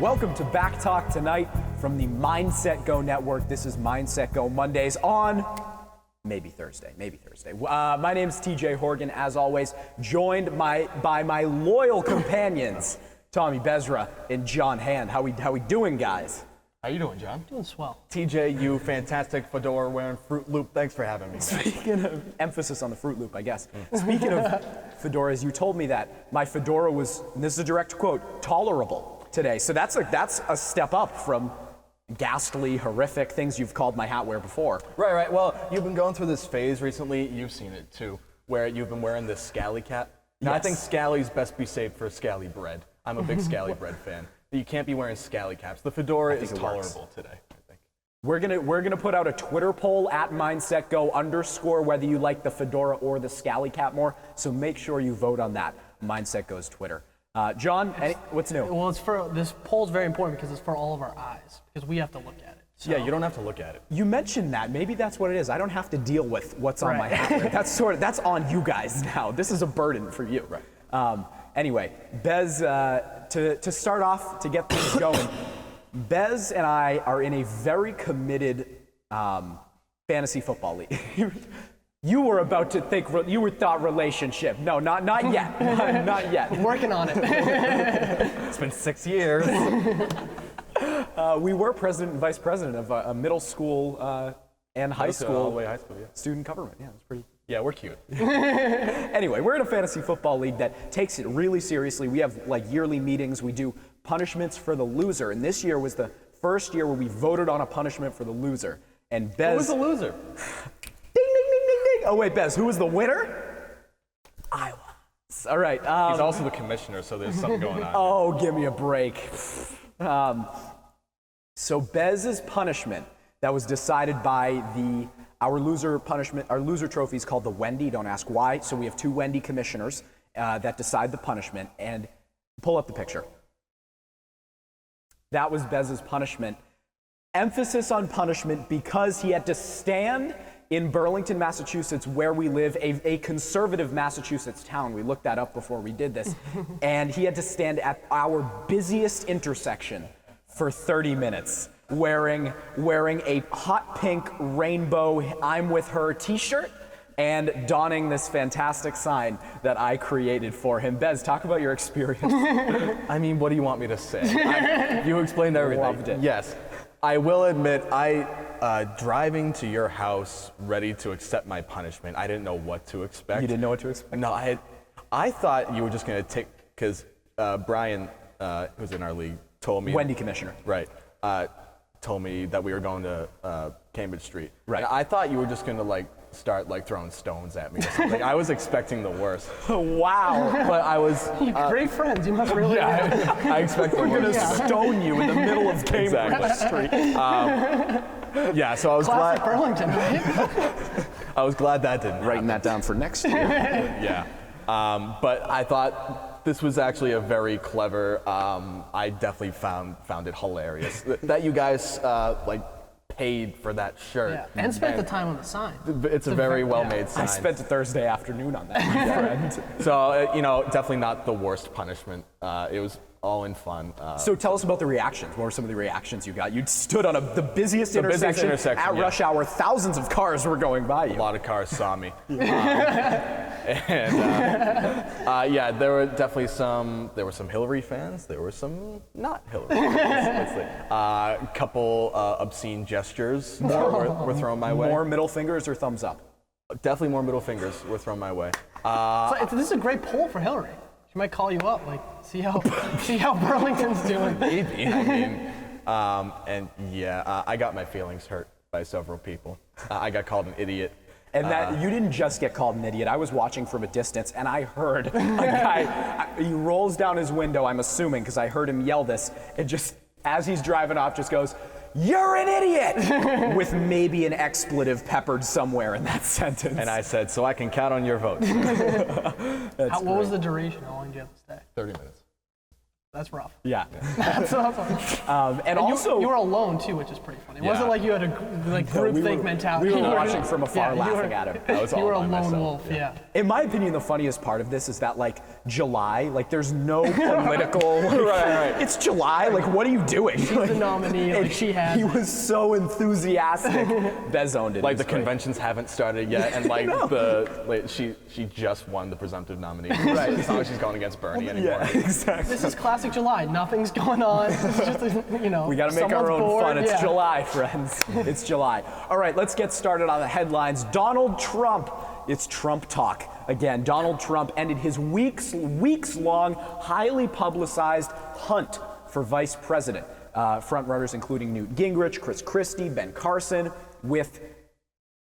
Welcome to Back Talk tonight from the MindsetGo network. This is MindsetGo Mondays on maybe Thursday. My name is TJ Horgan, as always, joined by my loyal companions, Tommy Bezra and John Hand. How we doing, guys? How you doing, John? Doing swell. TJ, you fantastic fedora wearing Fruit Loop. Thanks for having me. Speaking of emphasis on the Fruit Loop, I guess. Speaking of fedoras, you told me that my fedora was, and this is a direct quote, tolerable today. So that's a step up from ghastly, horrific things you've called my hat wear before. Right. Well, you've been going through this phase recently. You've seen it too, where you've been wearing this scally cap. Now, Yes. I think scallies best be saved for scally bread. I'm a big scally bread fan. You can't be wearing scally caps. The fedora is tolerable today, I think. We're gonna put out a Twitter poll at MindsetGo _ whether you like the fedora or the scally cap more. So make sure you vote on that. MindsetGo's Twitter. John, what's new? Well, this poll's very important because it's for all of our eyes, because we have to look at it. So, Yeah, you don't have to look at it. You mentioned that. Maybe that's what it is. I don't have to deal with what's on my hat wear. That's on you guys now. This is a burden for you. Right. Anyway, Bez, to start off, to get things going, Bez and I are in a very committed fantasy football league. You were about to think, you thought relationship. No, not yet. Not yet. Working on it. It's been 6 years. We were president and vice president of a middle school and high All the school way high school, yeah. student government. Yeah, it was pretty. Yeah, we're cute. Anyway, we're in a fantasy football league that takes it really seriously. We have yearly meetings. We do punishments for the loser. And this year was the first year where we voted on a punishment for the loser. And Bez. Who was the loser? Ding, ding, ding, ding, ding. Oh, wait, Bez, who was the winner? I was. All right. He's also the commissioner, so there's something going on. Oh, give me a break. So Bez's punishment that was decided by our loser trophy is called the Wendy. Don't ask why. So we have two Wendy commissioners that decide the punishment. And pull up the picture. That was Bez's punishment. Emphasis on punishment because he had to stand in Burlington, Massachusetts, where we live, a conservative Massachusetts town. We looked that up before we did this. And he had to stand at our busiest intersection for 30 minutes, wearing a hot pink rainbow I'm with her t-shirt and donning this fantastic sign that I created for him. Bez, talk about your experience. I mean, what do you want me to say? You explained everything. Loved it. Yes. I will admit, driving to your house ready to accept my punishment, I didn't know what to expect. You didn't know what to expect? No, I thought you were just going to take, because Brian, who's in our league, told me. Wendy commissioner. Right. Told me that we were going to Cambridge Street. Right. And I thought you were just going to start throwing stones at me or something. I was expecting the worst. Wow. But I was. Great friends. You must really. I expect the We're worst. gonna stone you in the middle of Cambridge Street. Yeah, so I was Classic glad. Burlington, right? I was glad that didn't. Writing that down for next year. Yeah. But I thought this was actually a very clever. I definitely found it hilarious that you guys paid for that shirt. Yeah. And spent the time on the sign. It's a very well-made sign. I spent a Thursday afternoon on that, my friend. So definitely not the worst punishment. It was all in fun. So tell us about the reactions. What were some of the reactions you got? You stood on the busiest intersection at rush hour. Thousands of cars were going by you. A lot of cars saw me. Yeah, there were definitely some Hillary fans. There were some not Hillary fans. A couple obscene gestures were thrown my way. More middle fingers or thumbs up? Definitely more middle fingers were thrown my way. This is a great poll for Hillary. She might call you up, see how Burlington's doing. Maybe. I mean, I got my feelings hurt by several people. I got called an idiot. And that you didn't just get called an idiot. I was watching from a distance, and I heard a guy. He rolls down his window. I'm assuming because I heard him yell this, and just as he's driving off, just goes, "You're an idiot," with maybe an expletive peppered somewhere in that sentence. And I said, "So I can count on your vote." What was the duration? How long did you have to stay? 30 minutes. That's rough. Yeah. That's rough. And also, you were alone too, which is pretty funny. It Yeah. wasn't like you had a groupthink mentality. we were You watching from afar, you laughing at him. I was all You were a by lone myself. wolf. Yeah. in my opinion, the funniest part of this is that like July, like there's no political. Right. It's July. Like, what are you doing? She's the nominee. Like she has. He was so enthusiastic. Bez owned it. Like It the was great. conventions haven't started yet, and like she just won the presumptive nominee. Right. It's not like she's going against Bernie anymore. Yeah, exactly. This is classic July. Nothing's going on. It's just, We got to make our someone's own bored. fun. It's Yeah. July, friends. It's July. All right, let's get started on the headlines. Donald Trump. It's Trump talk. Again, Donald Trump ended his weeks-long, highly publicized hunt for vice president. Frontrunners including Newt Gingrich, Chris Christie, Ben Carson, with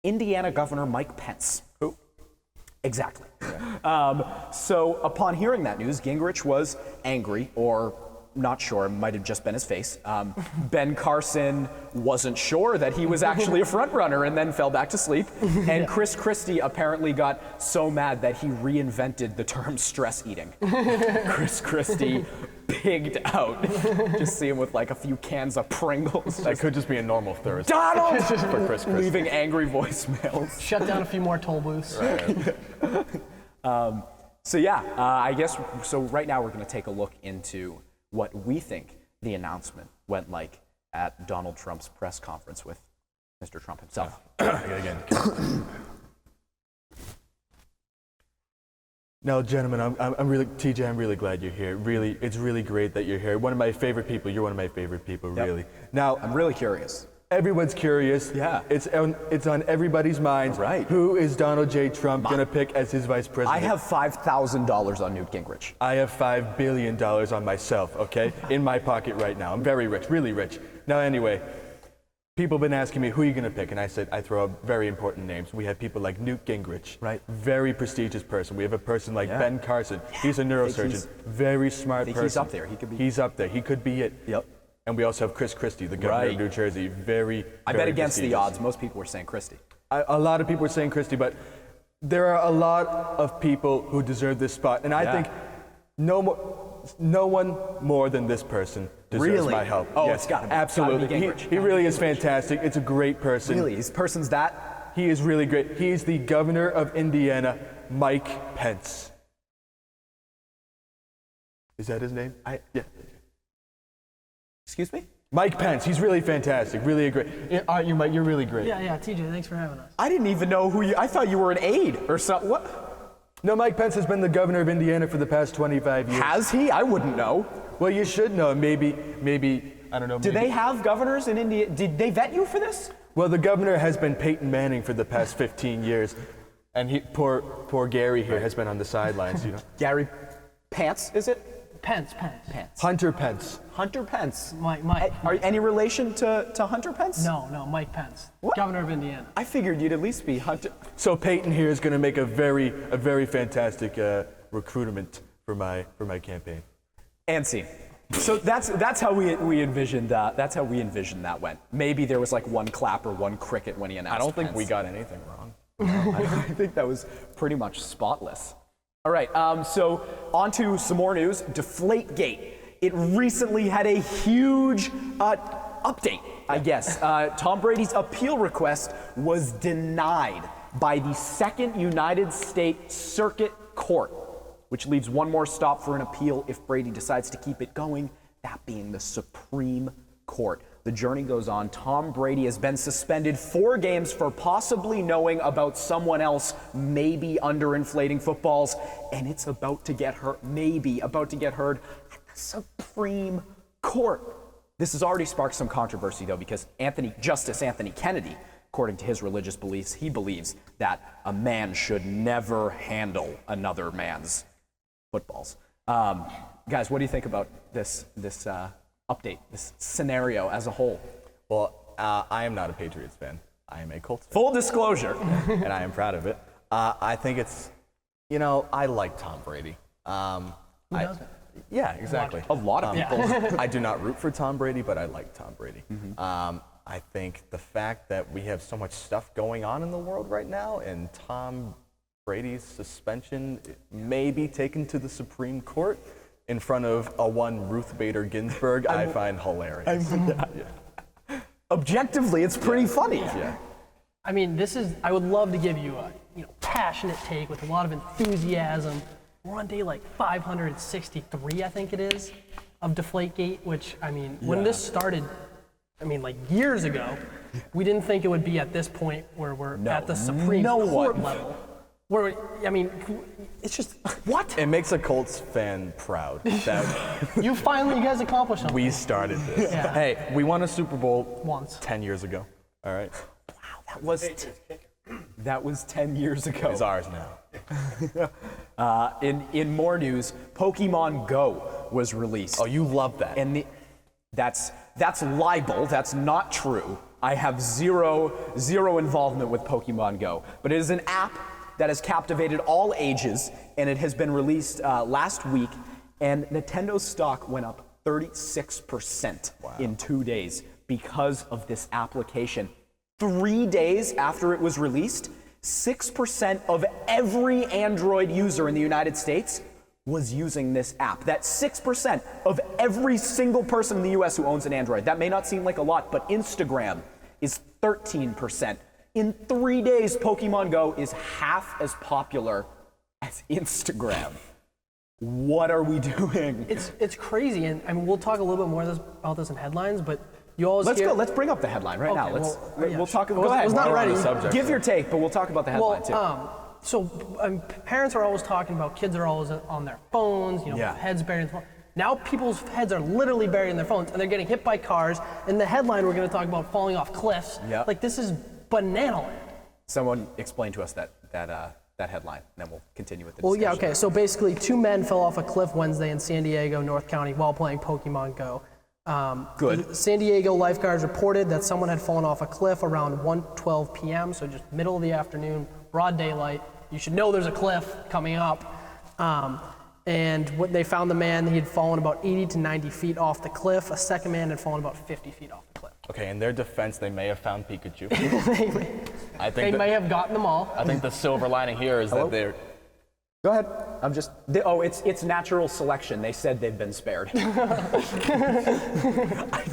Indiana Governor Mike Pence. Who? Exactly. So upon hearing that news, Gingrich was angry, or not sure, it might have just been his face. Ben Carson wasn't sure that he was actually a front runner and then fell back to sleep. And Chris Christie apparently got so mad that he reinvented the term stress eating. Chris Christie pigged out. Just see him with like a few cans of Pringles. That could just be a normal Thursday Donald! for Chris Christie. Leaving angry voicemails. Shut down a few more toll booths. So yeah, I guess, so right now we're gonna take a look into what we think the announcement went like at Donald Trump's press conference with Mr. Trump himself. No, gentlemen, I'm really, TJ, I'm really glad you're here. Really, it's really great that you're here. One of my favorite people. You're one of my favorite people, Yep. really. Now, I'm really curious. everyone's curious. Yeah. It's on everybody's mind. Right. Who is Donald J. Trump going to pick as his vice I president? have $5,000 on Newt Gingrich. I have $5 billion on myself, okay? In my pocket right now. I'm very rich, really rich. Now, anyway, people have been asking me, who are you going to pick? And I said, I throw up very important names. We have people like Newt Gingrich. Right. Very prestigious person. We have a person like Yeah. Ben Carson. He's a neurosurgeon. he's- Very smart think person. he's up there. He could be- He's up there. He could be it. Yep. And we also have Chris Christie, the governor Right. of New Jersey. Very, I very bet against the prestigious. odds. Most people were saying Christie. A lot of people are saying Christie, but there are a lot of people who deserve this spot. And I Yeah. think no one more than this person deserves Really? my help. Oh, Yes, it's gotta be absolutely. Gingrich. He really is fantastic. It's a great person. Really? This person's that? He is really great. He is the governor of Indiana, Mike Pence. Is that his name? Yeah. Excuse me? Mike Pence. He's really fantastic. Really a great. Aren't you, Mike? You're really great. Yeah, TJ, thanks for having us. I didn't even know who you, I thought you were an aide or something. What? No, Mike Pence has been the governor of Indiana for the past 25 years. Has he? I wouldn't know. Well, you should know. Maybe, I don't know. Do maybe- they have governors in India? Did they vet you for this? Well, the governor has been Peyton Manning for the past 15 years. And poor Gary here has been on the sidelines, you know. Gary Pence, is it? Pence. Hunter Pence. Hunter Pence. Mike. Are any relation to Hunter Pence? No, Mike Pence. What? Governor of Indiana. I figured you'd at least be Hunter. So Peyton here is going to make a very fantastic recruitment for my campaign. And scene. So that's how we envisioned that's how we envisioned that went. Maybe there was like one clap or one cricket when he announced. I don't think Pence. we got anything wrong. I think that was pretty much spotless. All right, so on to some more news. Deflategate. It recently had a huge update, I guess. Tom Brady's appeal request was denied by the Second United States Circuit Court, which leaves one more stop for an appeal if Brady decides to keep it going, that being the Supreme Court. The journey goes on. Tom Brady has been suspended 4 games for possibly knowing about someone else maybe underinflating footballs, and it's about to get heard at the Supreme Court. This has already sparked some controversy, though, because Justice Anthony Kennedy, according to his religious beliefs, he believes that a man should never handle another man's footballs. Guys, what do you think about this update, this scenario as a whole? Well, I am not a Patriots fan. I am a Colts fan, Full disclosure. and I am proud of it. I think it's, I like Tom Brady. Who doesn't? Yeah, exactly. A lot of people. I do not root for Tom Brady, but I like Tom Brady. I think the fact that we have so much stuff going on in the world right now, and Tom Brady's suspension may be taken to the Supreme Court, in front of a one Ruth Bader Ginsburg, I find hilarious. Objectively, it's pretty funny. Yeah. I mean, I would love to give you a passionate take with a lot of enthusiasm. We're on day like 563, I think it is, of Deflategate, which, I mean, when this started, I mean, like years ago, we didn't think it would be at this point where we're at the Supreme Court level. Where, I mean, it's just, what? It makes a Colts fan proud that You guys accomplished something. we started this. Yeah. Hey, we won a Super Bowl Once. 10 years ago. All right. That was 10 years ago. It's ours now. In more news, Pokemon Go was released. Oh, you love that. And that's libel. That's not true. I have zero involvement with Pokemon Go. But it is an app that has captivated all ages, and it has been released last week. And Nintendo's stock went up 36% in 2 days because of this application. 3 days after it was released, 6% of every Android user in the United States was using this app. That's 6% of every single person in the US who owns an Android. That may not seem like a lot, but Instagram is 13%. In 3 days, Pokemon Go is half as popular as Instagram. What are we doing? It's crazy, and I mean, we'll talk a little bit more about this in headlines, but you always Let's hear... go. Let's bring up the headline right now. We'll talk. Go ahead. I was not ready. Give your take, but we'll talk about the headline too. So parents are always talking about kids are always on their phones, heads buried in the phone. Now people's heads are literally buried in their phones, and they're getting hit by cars. In the headline, we're going to talk about falling off cliffs. Yep. Like, this is banana land. Someone explain to us that headline, and then we'll continue with the Well, discussion. yeah, okay. So basically, 2 men fell off a cliff Wednesday in San Diego, North County, while playing Pokemon Go. Good. The San Diego lifeguards reported that someone had fallen off a cliff around 1:12 p.m., so just middle of the afternoon, broad daylight. You should know there's a cliff coming up. And when they found the man, he had fallen about 80 to 90 feet off the cliff. A second man had fallen about 50 feet off the cliff. Okay, in their defense, they may have found Pikachu. I They think may have gotten them all. I think the silver lining here is that they're. Go ahead. It's natural selection. They said they've been spared. You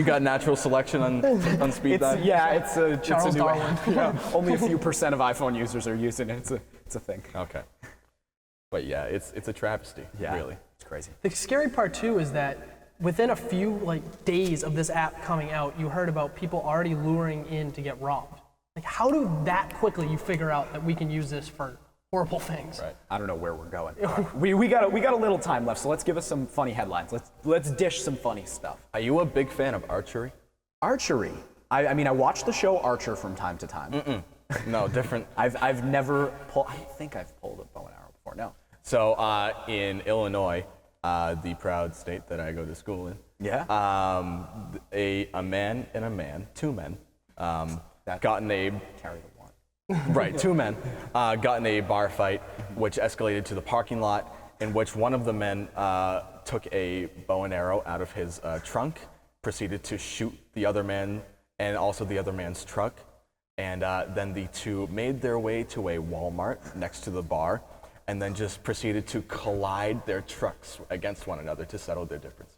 got natural selection on speed dial? It's a Charles new Darwin. Yeah, only a few % of iPhone users are using it. It's a thing. Okay. But yeah, it's a travesty. Yeah, Really. it's crazy. The scary part too is that within a few days of this app coming out, you heard about people already luring in to get robbed. Like, how do that quickly you figure out that we can use this for horrible things? Right. I don't know where we're going. we got a little time left, so let's give us some funny headlines. Let's dish some funny stuff. Are you a big fan of archery? Archery. I mean, I watch the show Archer from time to time. No, different. I've never pulled. I don't think I've pulled a bow and arrow before. No. So in Illinois, the proud state that I go to school in, Yeah. a man and a man, 2 men, got in a Carry the one. right, 2 men got in a bar fight, which escalated to the parking lot, in which one of the men took a bow and arrow out of his trunk, proceeded to shoot the other man and also the other man's truck, and then the 2 made their way to a Walmart next to the bar, and then just proceeded to collide their trucks against one another to settle their differences.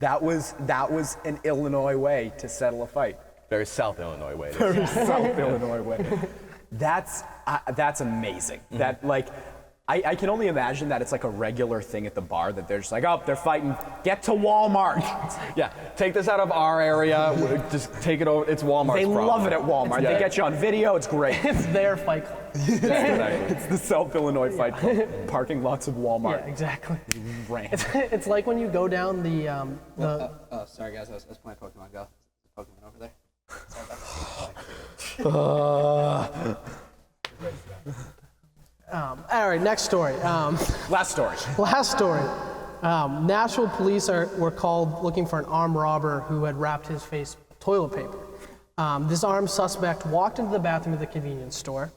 That was an Illinois way to settle a fight. Very South Illinois way. South Illinois way. That's amazing. That I can only imagine that it's like a regular thing at the bar that they're just like, oh, they're fighting. Get to Walmart. Yeah, take this out of our area. Just take it over. It's Walmart's They problem. love it at Walmart. They get you on video. It's great. It's their fight club. It's the South Illinois Fight Club. Parking lots of Walmart. Yeah, exactly. Rant. It's like when you go down the Sorry guys, I was playing Pokemon Go. Pokemon over there. all right, next story. Last story. Last story. Nashville police were called looking for an armed robber who had wrapped his face with toilet paper. This armed suspect walked into the bathroom of the convenience store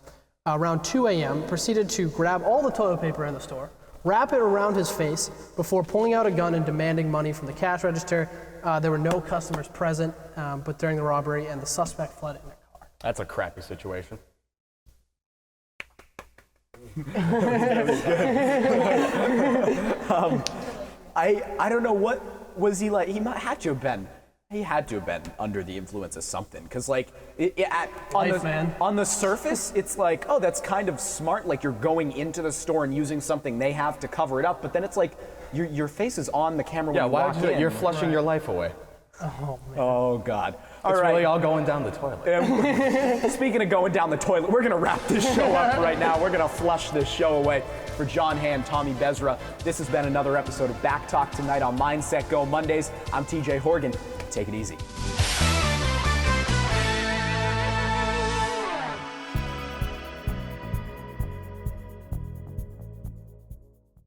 around 2 a.m., proceeded to grab all the toilet paper in the store, wrap it around his face before pulling out a gun and demanding money from the cash register. There were no customers present, but during the robbery, and the suspect fled in a car. That's a crappy situation. I don't know, what was he like? He had to have been under the influence of something, because like on the surface it's like, oh, that's kind of smart, like you're going into the store and using something they have to cover it up, but then it's like your face is on the camera when you why walk would you do it? in. You're flushing your life away. Oh, man. Oh God. It's really all going down the toilet. Speaking of going down the toilet, we're gonna wrap this show up right now. We're gonna flush this show away. For John Hamm, Tommy Bezra, this has been another episode of Back Talk Tonight on Mindset Go Mondays. I'm TJ Horgan. Take it easy.